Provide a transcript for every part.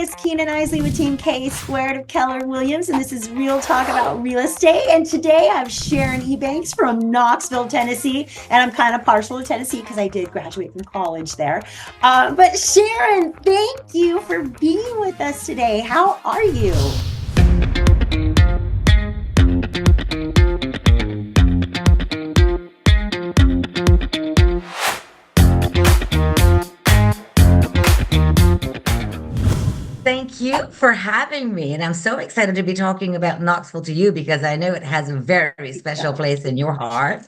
is Kina Knisley with Team K Squared of Keller Williams, and this is Real Talk about Real Estate. And today I have Sharon Ebanks from Knoxville, Tennessee, and I'm kind of partial to Tennessee because I did graduate from college there. But Sharon, thank you for being with us today. How are you? Thank you for having me. And I'm so excited to be talking about Knoxville to you because I know it has a very special place in your heart.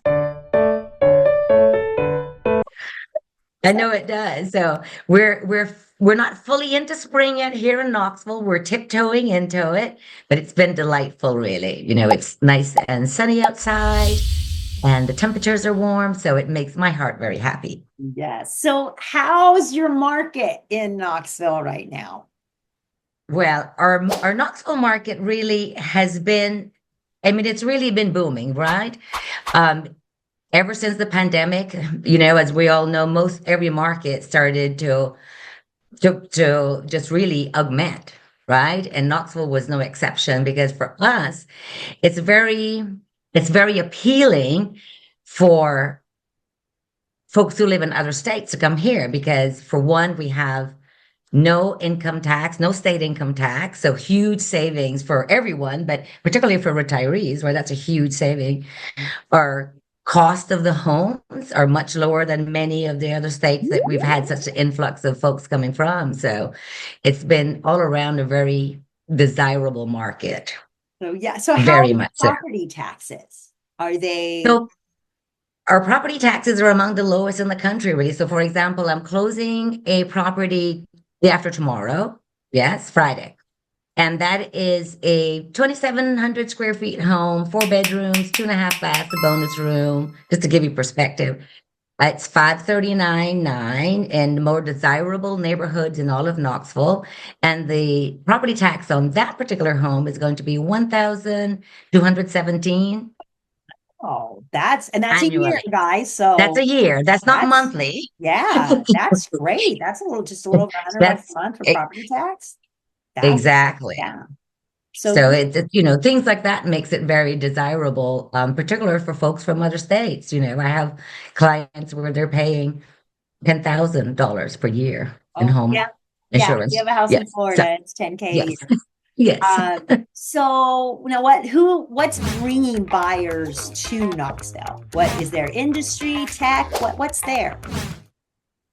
I know it does. So we're not fully into spring yet here in Knoxville. We're tiptoeing into it, but it's been delightful, really. You know, it's nice and sunny outside and the temperatures are warm, so it makes my heart very happy. Yes. So how's your market in Knoxville right now? Well, our Knoxville market really has been, I mean, it's really been booming, right? Ever since the pandemic, you know, as we all know, most every market started to just really augment, right? And Knoxville was no exception because for us, it's very appealing for folks who live in other states to come here because for one, we have no income tax, no state income tax. So huge savings for everyone, but particularly for retirees, right? That's a huge saving. Our cost of the homes are much lower than many of the other states that we've had such an influx of folks coming from. So it's been all around a very desirable market. So yeah. So how Very are much so. property taxes? Are they? So our property taxes are among the lowest in the country, really. So for example, I'm closing a property day after tomorrow. Yes, Friday. And that is a 2,700 square feet home, 4 bedrooms, 2.5 baths, a bonus room, just to give you perspective. It's 539.9 in more desirable neighborhoods in all of Knoxville. And the property tax on that particular home is going to be 1,217 Oh, that's a year, annually. guys. So That's a year. That's not monthly. yeah, that's great. That's just a little over 100 bucks That's a month for it, property tax. That's exactly. yeah. So So it's you know, things like that makes it very desirable, particularly for folks from other states. You know, I have clients where they're paying $10,000 per year in oh home yeah, yeah. If you insurance. have a house in Yes. So Florida, it's 10K a yes, year. yes. So now what's bringing buyers to Knoxville? What is their industry, tech? What's there?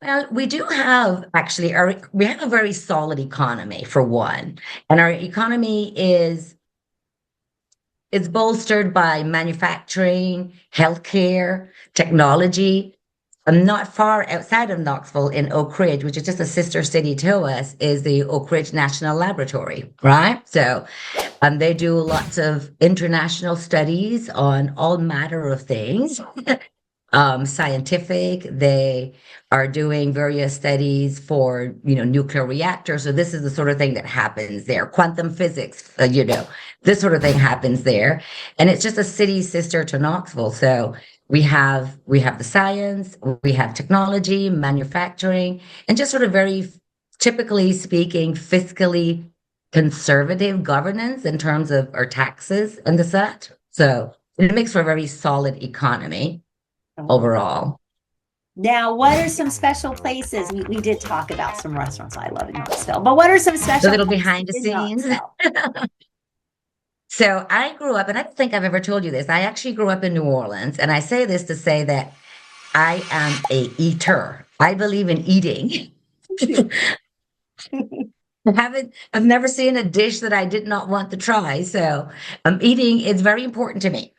Well, we do have actually we have a very solid economy for one, and our economy is bolstered by manufacturing, healthcare, technology. Not far outside of Knoxville in Oak Ridge, which is just a sister city to us, is the Oak Ridge National Laboratory, right? So they do lots of international studies on all matter of things. Scientific. They are doing various studies for, you know, nuclear reactors. So this is the sort of thing that happens there. Quantum physics, you know, this sort of thing happens there. And it's just a city sister to Knoxville. So we have the science, we have technology, manufacturing, and just sort of very typically speaking, fiscally conservative governance in terms of our taxes and the such. So it makes for a very solid economy overall. Now, what are some special places? We did talk about some restaurants I love in Knoxville, but what are some A special little places behind the in scenes. Knoxville? So I grew up, and I don't think I've ever told you this. I actually grew up in New Orleans, and I say this to say that I am a eater. I believe in eating. I've never seen a dish that I did not want to try. So eating is very important to me.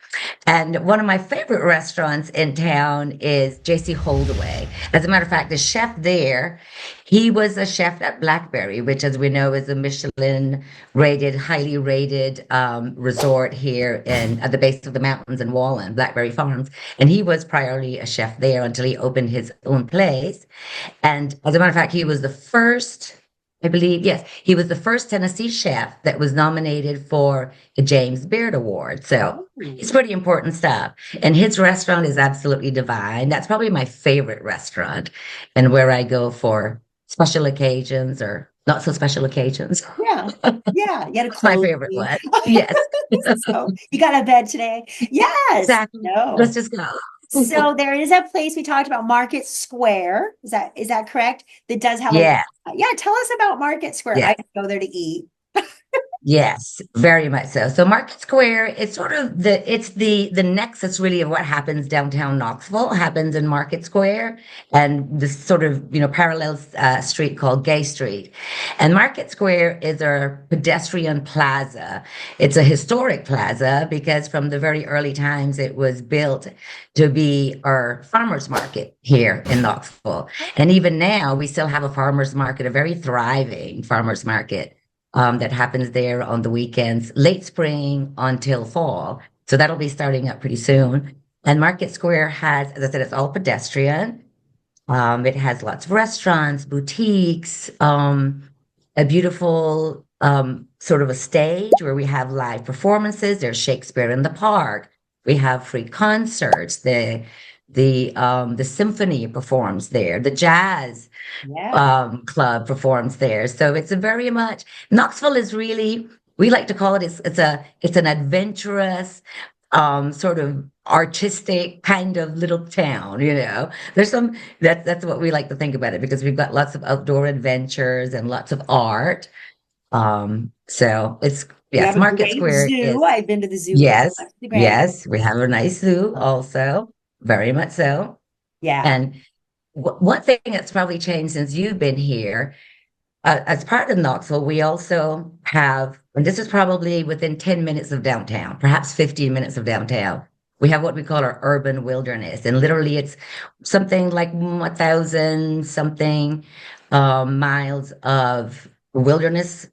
And one of my favorite restaurants in town is JC Holdaway. As a matter of fact, the chef there, he was a chef at Blackberry, which, as we know, is a Michelin rated, highly rated resort here at the base of the mountains in Wallen, Blackberry Farms. And he was priorly a chef there until he opened his own place. And as a matter of fact, he was the first, I believe, yes, he was the first Tennessee chef that was nominated for a James Beard Award. So it's pretty important stuff. And his restaurant is absolutely divine. That's probably my favorite restaurant and where I go for special occasions or not so special occasions. Yeah. Yeah. You had a That's my cozy. favorite one. Yes. So you got a bed today? Yes. Exactly. Let's No. just go. So there is a place we talked about, Market Square. Is that correct? That does have a Yeah. yeah. Tell us about Market Square. Yeah. I go there to eat. Yes, very much so. So Market Square, it's sort of the nexus really of what happens downtown Knoxville happens in Market Square, and this sort of parallel street called Gay Street. And Market Square is our pedestrian plaza. It's a historic plaza because from the very early times it was built to be our farmers market here in Knoxville. And even now we still have a farmers market, a very thriving farmers market that happens there on the weekends, late spring until fall. So that'll be starting up pretty soon. And Market Square has, as I said, it's all pedestrian. It has lots of restaurants, boutiques, a beautiful sort of a stage where we have live performances. There's Shakespeare in the Park. We have free concerts. The symphony performs there. The jazz Yeah. club performs there. So it's a very much Knoxville is really we like to call it it's an adventurous sort of artistic kind of little town, There's some that's what we like to think about it because we've got lots of outdoor adventures and lots of art. So it's We yes, have a Market great Square zoo. is I've been to the zoo before. yes, That's the great. yes, we have a nice zoo also, very much so. Yeah. And one thing that's probably changed since you've been here, as part of Knoxville, we also have, and this is probably within 10 minutes of downtown, perhaps 15 minutes of downtown. We have what we call our urban wilderness. And literally, it's something like 1,000 something miles of wilderness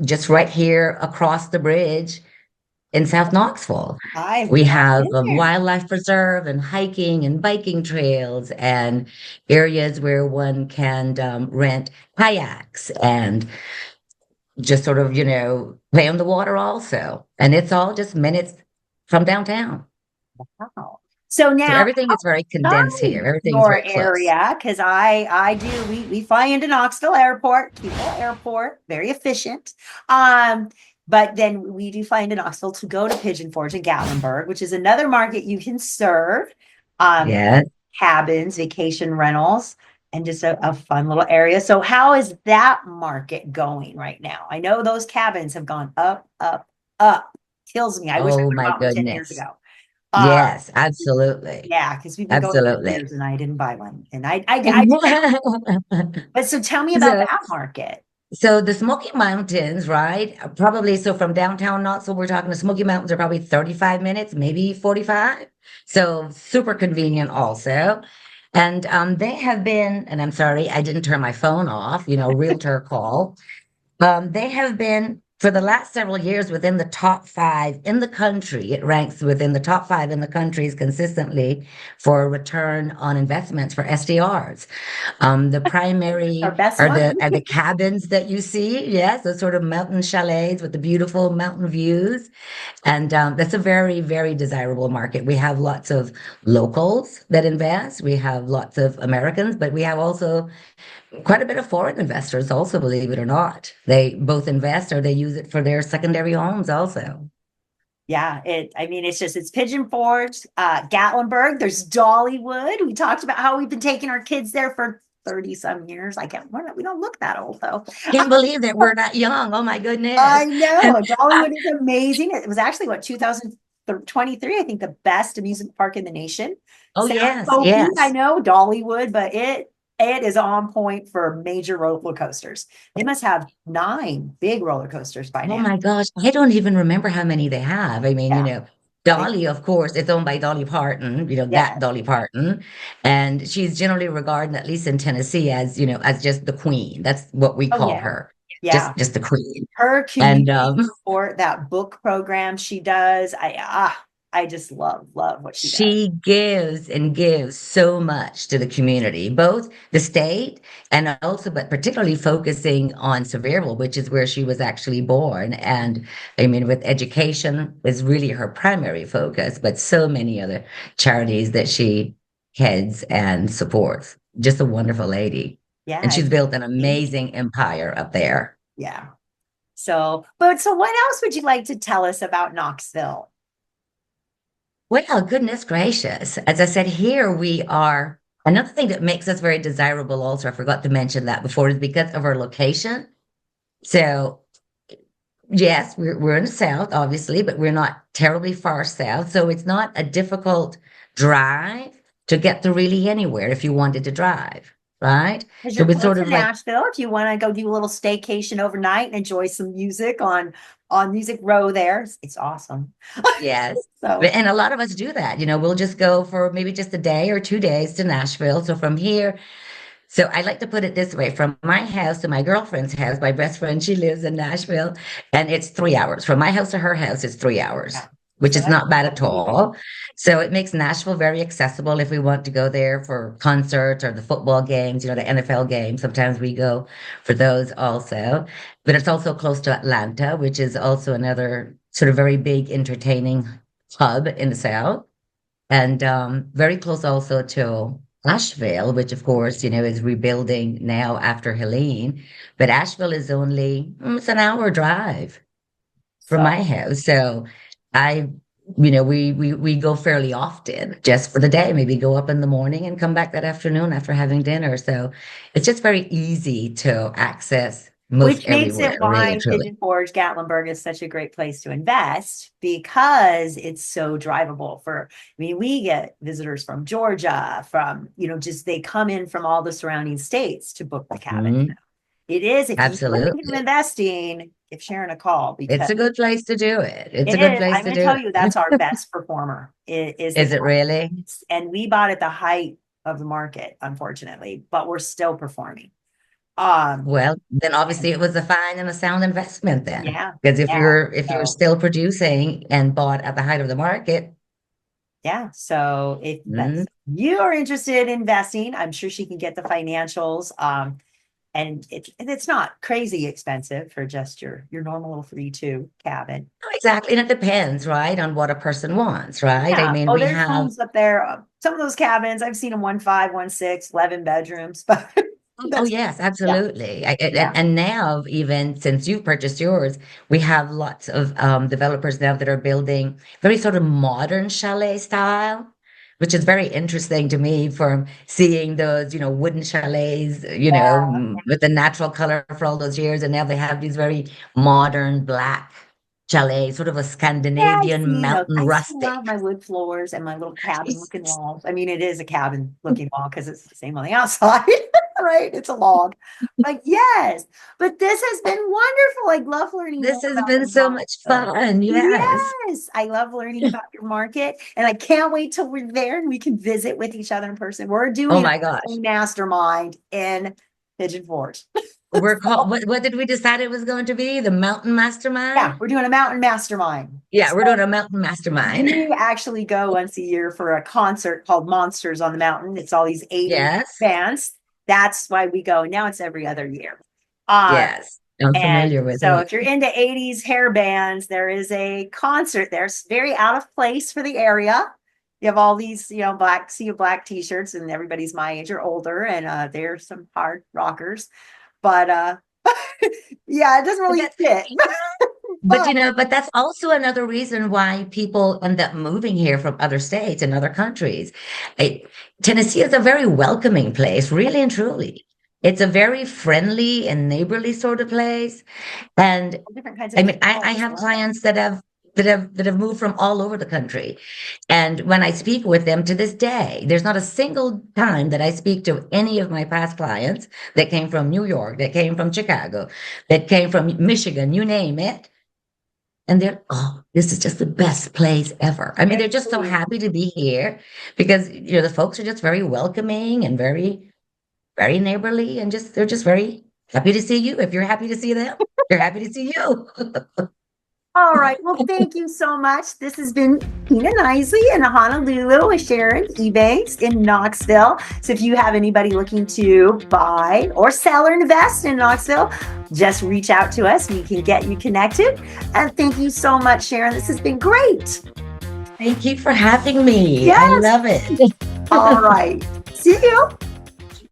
just right here across the bridge in South Knoxville. I've We not have been a there. wildlife preserve and hiking and biking trails and areas where one can rent kayaks and just sort of, play on the water also. And it's all just minutes from downtown. Wow. So So now everything is very condensed here. Everything's your very close. area, because I do we fly into Knoxville Airport, cute little airport, very efficient. But then we do fly into Knoxville to go to Pigeon Forge and Gatlinburg, which is another market you can serve. Um, Yeah. Cabins, vacation rentals, and just a fun little area. So how is that market going right now? I know those cabins have gone up, up, up. Kills me. I wish I Oh would my have bought one 10 years goodness. ago. Uh, Yes, absolutely. yeah, because we've been going for Absolutely. years and I didn't buy one. And I did. But so tell me about So that market. So the Smoky Mountains, right? Probably so from downtown Knoxville, we're talking the Smoky Mountains are probably 35 minutes, maybe 45. So super convenient also. And they have been, and I'm sorry, I didn't turn my phone off, realtor call. They have been for the last several years within the top five in the country. It ranks within the top five in the countries consistently for return on investments for SDRs. The Our primary best are one. the cabins that you see. Yes, those sort of mountain chalets with the beautiful mountain views, and that's a very, very desirable market. We have lots of locals that invest. We have lots of Americans, but we have also quite a bit of foreign investors also, believe it or not. They both invest or they use it for their secondary homes also. Yeah, I mean, it's Pigeon Forge, Gatlinburg. There's Dollywood. We talked about how we've been taking our kids there for 30 some years. We don't look that old though. Can't believe that we're not young. Oh my I goodness. And know. Dollywood is amazing. It was actually what 2023, I think, the best amusement park in the nation. oh Sounds yes, hokey, I yes. know, Dollywood, but it is on point for major roller coasters. They must have 9 big roller coasters by Oh now. my gosh. I don't even remember how many they have. I mean, Yeah. They, Dolly, of course, it's owned by Dolly Parton, that yeah. Dolly Parton. And she's generally regarded, at least in Tennessee, as, as just the queen. That's what we Oh call yeah. her. Yeah. Just the queen. Her And community support, that book program she does, I just love what she does. she gives and gives so much to the community, both the state and also, but particularly focusing on Sevierville, which is where she was actually born. And I mean, with education is really her primary focus, but so many other charities that she heads and supports. Just a wonderful lady. Yeah. And she's built an amazing empire up there. Yeah. So what else would you like to tell us about Knoxville? Well, goodness gracious. As I said, here we are. Another thing that makes us very desirable, also, I forgot to mention that before, is because of our location. So, yes, we're in the south, obviously, but we're not terribly far south. So it's not a difficult drive to get to really anywhere if you wanted to drive, right? Because So you're it's close sort to of like, Nashville, if you want to go do a little staycation overnight and enjoy some music on Music Row there, it's awesome. yes. So And a lot of us do that. We'll just go for maybe just a day or 2 days to Nashville. So from here, so I like to put it this way, from my house to my girlfriend's house, my best friend, she lives in Nashville, and it's 3 hours. From my house to her house, it's 3 hours, yeah. which So is that's not bad at amazing. all. So it makes Nashville very accessible if we want to go there for concerts or the football games, the NFL games. Sometimes we go for those also. But it's also close to Atlanta, which is also another sort of very big entertaining hub in the South. And very close also to Asheville, which of course, is rebuilding now after Helene. But Asheville is only, it's an hour drive from So my house. So I, we go fairly often just for the day, maybe go up in the morning and come back that afternoon after having dinner. So it's just very easy to access most which makes it everywhere, really, why truly. Pigeon Forge, Gatlinburg is such a great place to invest because it's so drivable we get visitors from Georgia, from, just they come in from all the surrounding states to book the cabin. Mhm. It is, if you're thinking of Absolutely. investing, give Sharon a call because It's a good place to do it. It's a it good is. place I'm to going to do tell you it. that's our best performer is the Is it cabin. really? And we bought at the height of the market, unfortunately, but we're still performing. Um, Well, then and obviously it was a fine and a sound investment then. yeah, Because if yeah. you're So still producing and bought at the height of the market, yeah. So if mm, that's you are interested in investing, I'm sure she can get the financials. And it's not crazy expensive for just your normal little 3-2 cabin. exactly. And it depends, right, on what a person wants, right? I Yeah. mean, Oh, we there's have, homes up there. Some of those cabins, I've seen them 1.5, 1.6, 11 bedrooms, but oh that's yes, yeah, absolutely. yeah. And now, even since you purchased yours, we have lots of developers now that are building very sort of modern chalet style, which is very interesting to me from seeing those, wooden chalets, with the natural color for all those years. And now they have these very modern black chalets, sort of a Yeah, I've Scandinavian seen those. mountain I still rustic. love my wood floors and my little cabin looking walls. I mean, it is a cabin looking wall because it's the same on the outside, right? It's a log. But yes, but this has been wonderful. I love learning more This has about been the so much market. fun. Yes. Yes, I love learning about your market, and I can't wait till we're there and we can visit with each other in person. We're Oh doing my a gosh. mastermind in Pigeon Forge. We're called, So, what did we decide it was going to be? The Mountain yeah, Mastermind? we're doing a mountain mastermind. Yeah, we're So doing a Mountain Mastermind. we actually go once a year for a concert called Monsters on the Mountain. It's all these 80s Yes, bands. That's why we go. Now it's every other year. Um, yes. I'm and familiar with so it. if you're into 80s hair bands, there is a concert there. It's very out of place for the area. You have all these, black t-shirts, and everybody's my age or older, and there's some hard rockers. But yeah, it doesn't But really that, fit. but But but that's also another reason why people end up moving here from other states and other countries. It, Tennessee is a very welcoming place, really and truly. It's a very friendly and neighborly sort of place. And different kinds of I mean, people I as have well. clients that have moved from all over the country. And when I speak with them to this day, there's not a single time that I speak to any of my past clients that came from New York, that came from Chicago, that came from Michigan, you name it. And they're, oh, this is just the best place ever. I mean, they're just so Absolutely. happy to be here because, the folks are just very welcoming and very, very neighborly and they're just very happy to see you. If you're happy to see them, they're happy to see you. All right. Well, thank you so much. This has been Kina Knisley in Honolulu with Sharon Ebanks in Knoxville. So if you have anybody looking to buy or sell or invest in Knoxville, just reach out to us. We can get you connected. And thank you so much, Sharon. This has been great. Thank you for having me. I Yes. love it. All right. See you.